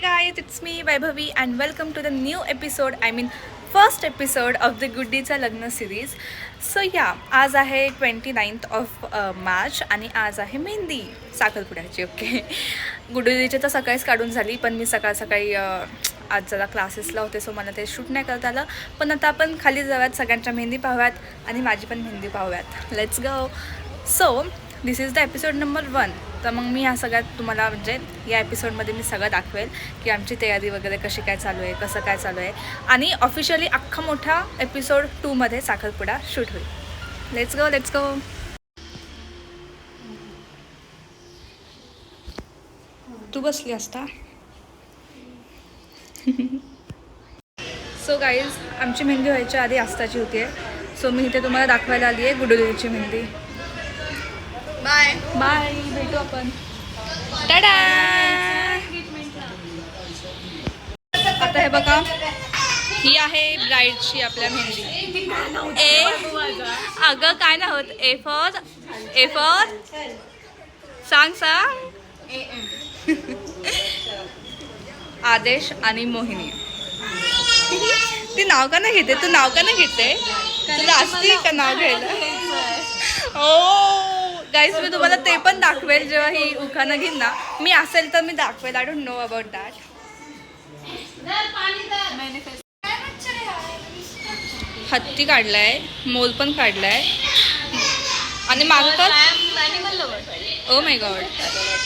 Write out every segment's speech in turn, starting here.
guys, it's me Vaibhavi and welcome to the new episode, first episode of the गुड्डीचा लग्न series. So आज आहे 29th of March आणि आज आहे mehndi साखरपुड्याची. Okay, गुड्डीची तर सकाळीच काढून झाली, पण मी सकाळी आज जरा क्लासेसला होते, सो मला ते शूट नाही करता आलं. पण आता आपण खाली जाऊयात, सगळ्यांच्या मेहंदी पाहूयात आणि माझी पण मेहंदी पाहूयात. Let's go. So this is the episode number 1. तर मग मी ह्या सगळ्यात तुम्हाला म्हणजे या एपिसोडमध्ये मी सगळं दाखवेल की आमची तयारी वगैरे कशी काय चालू आहे, कसं काय चालू आहे. आणि ऑफिशियली अख्खा मोठा एपिसोड 2मध्ये साखरपुडा शूट होईल. Let's go. तू बसली असता. सो गाईज, आमची मेहंदी व्हायच्या आधी आस्ताची होती आहे. सो मी इथे तुम्हाला दाखवायला आली आहे गुडुलीची मेहंदी. बाय, भेटू आपण. टाटा. आता हे बघा, ही आहे ब्राईडची आपल्या मेहंदी. अगं काय नाही होत. ए फॉर सांग आदेश आणि मोहिनी. ती नाव का नाही घेते? तू नाव का नाही घेते? तुला असती का नाव घ्यायला? ओ गाईज, मी तुम्हाला ते पण दाखवेल जेव्हा ही उखाणं घेईन ना. मी असेल तर मी दाखवेल. I don't know about that. हत्ती काढलाय, मोल पण काढलाय आणि मागं ओ माय गॉड.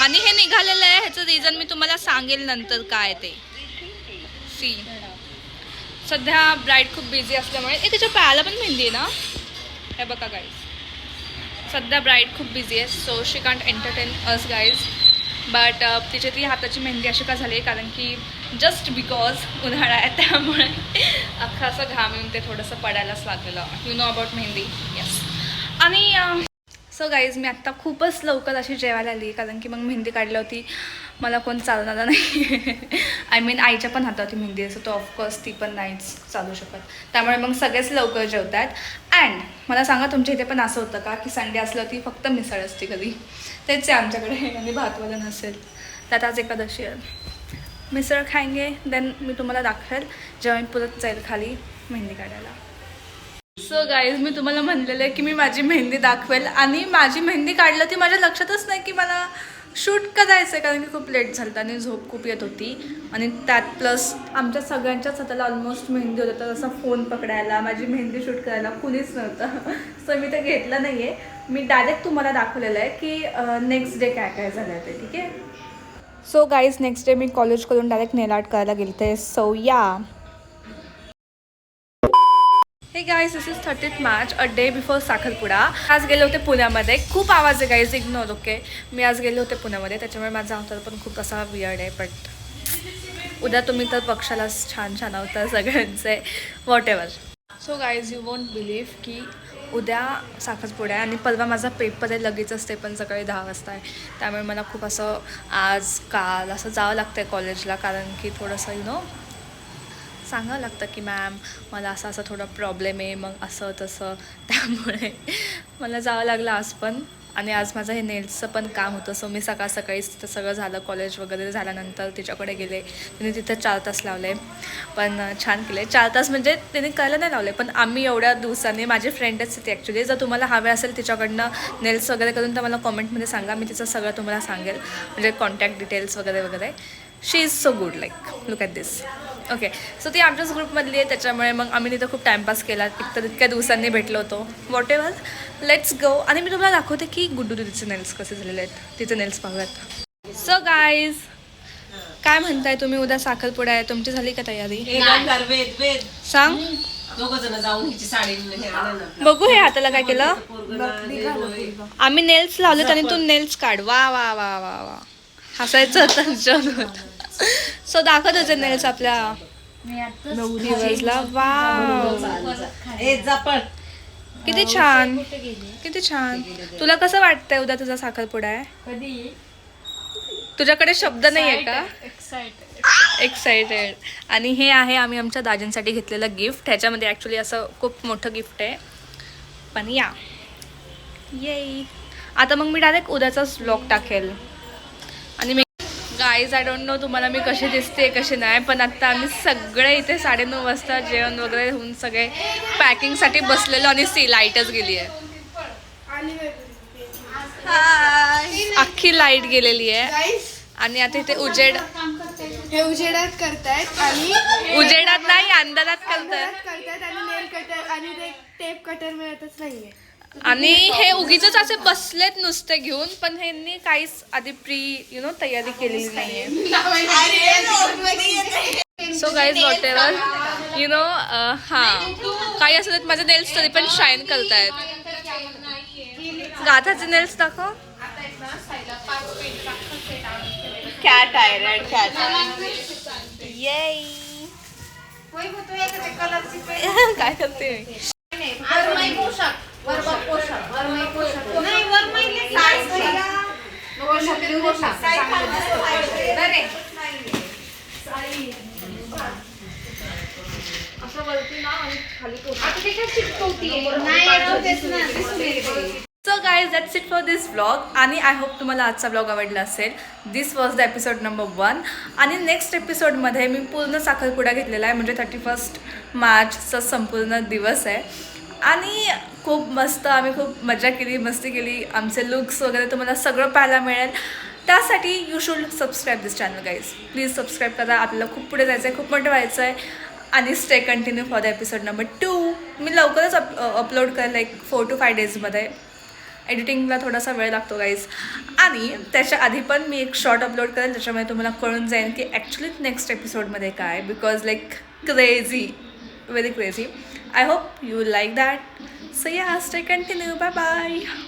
आणि हे निघालेलं आहे, ह्याचं रिझन मी तुम्हाला सांगेल नंतर काय ते. सी, सध्या ब्राईड खूप बिझी असल्यामुळे तिच्या पायाला पण मेहंदी आहे ना. हे बघा गाईज, सध्या ब्राईड खूप बिझी आहे, so she can't entertain us guys. But तिची ती हाताची मेहंदी अशी का झाली, कारण की जस्ट बिकॉज उन्हाळा आहे, त्यामुळे अख्खा असं घाम येऊन ते थोडंसं पडायलाच लागलेलं. You know about mehndi. Yes. आणि सो गाईज, मी आत्ता खूपच लवकर अशी जेवायला आली, कारण की मग मेहंदी काढली होती, मला कोण चालणार नाही. आईच्या पण हातावरती मेहंदी असं, तो ऑफकोर्स ती पण नाहीच चालू शकत, त्यामुळे मग सगळेच लवकर जेवतात. अँड मला सांगा, तुमच्या इथे पण असं होतं का की संडे असल्यावरती फक्त मिसळ असते कधी? तेच आहे आमच्याकडे, आणि भातवाला नसेल. त्यात आज एकादशी आहे. मिसळ खाएंगे, देन मी तुम्हाला दाखवेल जेव्हा मी परत जाईल खाली मेहंदी काढायला. सो गाईज, मी तुम्हाला म्हणलेलं आहे की मी माझी मेहंदी दाखवेल, आणि माझी मेहंदी काढलं ती माझ्या लक्षातच नाही की मला शूट करायचं आहे, कारण की खूप लेट झालं आणि झोप खूप येत होती. आणि त्यात प्लस आमच्या सगळ्यांच्याच हाताला ऑलमोस्ट मेहंदी होतं, तर असा फोन पकडायला, माझी मेहंदी शूट करायला कुणीच नव्हतं. सो मी ते घेतलं नाही आहे. मी डायरेक्ट तुम्हाला दाखवलेलं आहे की नेक्स्ट डे काय काय झालं ते. ठीक आहे. सो गाईज, नेक्स्ट डे मी कॉलेज करून डायरेक्ट नेल आर्ट करायला गेलते. सो या. हे guys, this is 30th March, a day before साखरपुडा. आज गेले होते पुण्यामध्ये. खूप आवाज आहे गाईज, इग्नोर. ओके, मी आज गेले होते पुण्यामध्ये, त्याच्यामुळे माझा अवतार पण खूप असा वियर्ड आहे. बट उद्या तुम्ही तर पक्षालाच छान अवतार सगळ्यांचे, what ever. So guys, you won't believe की उद्या साखरपुडा आहे आणि परवा माझा पेपर आहे लगेचच, ते पण सकाळी 10 वाजता आहे. त्यामुळे मला खूप असं आज काल असं जावं लागतं आहे कॉलेजला, कारण की थोडंसं सांगावं लागतं की मॅम मला असं थोडा प्रॉब्लेम आहे, मग असं तसं, त्यामुळे मला जावं लागलं आज पण. आणि आज माझं हे नेल्सचं पण काम होतं, सो मी सकाळीच तिथं सगळं झालं. कॉलेज वगैरे झाल्यानंतर तिच्याकडे गेले, तिने तिथं 4 तास लावले, पण छान केले. 4 तास म्हणजे तिने करायला नाही लावले, पण आम्ही एवढ्या दिवसांनी, माझी फ्रेंडच ती ॲक्च्युली, जर तुम्हाला हवे असेल तिच्याकडनं नेल्स वगैरे करून तर मला कॉमेंटमध्ये सांगा, मी तिचं सगळं तुम्हाला सांगेल, म्हणजे कॉन्टॅक्ट डिटेल्स वगैरे. She is so good, like look at this. Okay, so ती आमच्याच ग्रुपमधली आहे, त्याच्यामुळे मग आम्ही तिथं खूप टाईमपास केला. एकतर इतक्या दिवसांनी भेटलो होतो. What ever, let's go. आणि मी तुम्हाला दाखवते की गुड्डू दीदीचे नेल्स कसे झालेले आहेत. तिचे नेल्स पाहूयात. सो गाईज, काय म्हणताय तुम्ही? उद्या साखरपुडा आहे, तुमची झाली का तयारी? सांग. बघू हे हाताला काय केलं. आम्ही नेल्स लावलेत आणि तू नेल्स काढ. वा वा वा वा वा, हसायचं होतं. सो दाखव तुझे नेल्स आपल्या दिवसला. वाव, किती छान, किती छान. तुला कसं वाटतंय उद्या तुझा साखरपुडा आहे? तुझ्याकडे शब्द नाही आहे का? एक्सायटेड. आणि हे आहे आम्ही आमच्या दाजींसाठी घेतलेलं गिफ्ट. ह्याच्यामध्ये ॲक्च्युली असं खूप मोठं गिफ्ट आहे, पण या ये आता मग मी डायरेक्ट उद्याचाच व्लॉग टाकेल. आणि मी गाईज आय डोंट नो तुम्हाला मी कशी दिसते कशी नाही, पण आत्ता आम्ही सगळे इथे 9:30 वाजता जेवण वगैरे होऊन सगळे पॅकिंगसाठी बसलेलो आणि सी लाईटच गेली आहे. अख्खी लाईट गेलेली आहे आणि आता इथे हे उजेडात करतायत आणि उजेडात नाही अंधारात करतात करतायत आणि नेल कटर आणि ते टेप कटर मिळतच नाहीये. आणि हे उगीच असे बसलेत नुसते घेऊन, पण ह्यांनी काहीच आधी तयारी केलेली नाहीये. सो गाईज वॉट एव्हर काही असं माझे नेल्स तरी पण शाईन करतायत. गाथाचे नेल्स दाखव. कॅट आहे रेड कॅट. काय करते so guys that's it for this vlog. आणि आय होप तुम्हाला आजचा व्लॉग आवडला असेल. दिस वॉज द एपिसोड नंबर 1. आणि नेक्स्ट एपिसोडमध्ये मी पूर्ण साखरपुडा घेतलेला आहे, म्हणजे 31 मार्चचा संपूर्ण दिवस आहे. आणि खूप मस्त आम्ही खूप मजा केली, मस्ती केली. आमचे लुक्स वगैरे तुम्हाला सगळं पाहायला मिळेल. त्यासाठी you should subscribe this channel guys. Please subscribe करा. आपल्याला खूप पुढे जायचं आहे, खूप मोठं व्हायचं आहे. आणि stay continue for the episode number 2. मी लवकरच अपलोड करेल, लाईक 4 to 5 डेजमध्ये. एडिटिंगला थोडासा वेळ लागतो गाईज. आणि त्याच्या आधी पण मी एक शॉर्ट अपलोड करेल, त्याच्यामुळे तुम्हाला कळून जाईल की ॲक्च्युली नेक्स्ट एपिसोडमध्ये काय. Because like crazy, very crazy. I hope you like that. So yeah, stay continue. Bye bye.